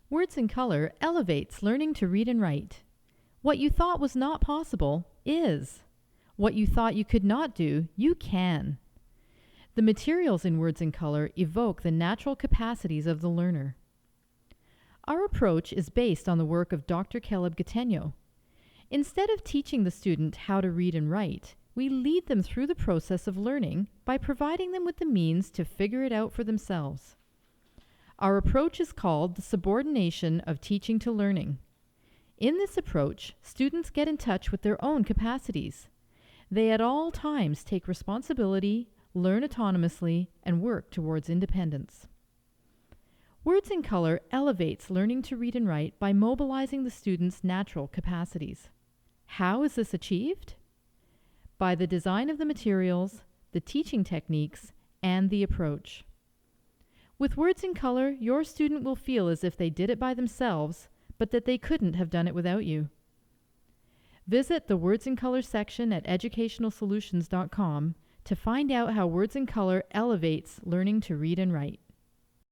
Words in Color elevates learning to read and write. What you thought was not possible is. What you thought you could not do, you can. The materials in Words in Color evoke the natural capacities of the learner. Our approach is based on the work of Dr. Caleb Gattegno. Instead of teaching the student how to read and write, we lead them through the process of learning by providing them with the means to figure it out for themselves. Our approach is called the subordination of teaching to learning. In this approach, students get in touch with their own capacities. They at all times take responsibility, learn autonomously, and work towards independence. Words in Color elevates learning to read and write by mobilizing the student's natural capacities. How is this achieved? By the design of the materials, the teaching techniques, and the approach. With Words in Color, your student will feel as if they did it by themselves, but that they couldn't have done it without you. Visit the Words in Color section at educationalsolutions.com to find out how Words in Color elevates learning to read and write.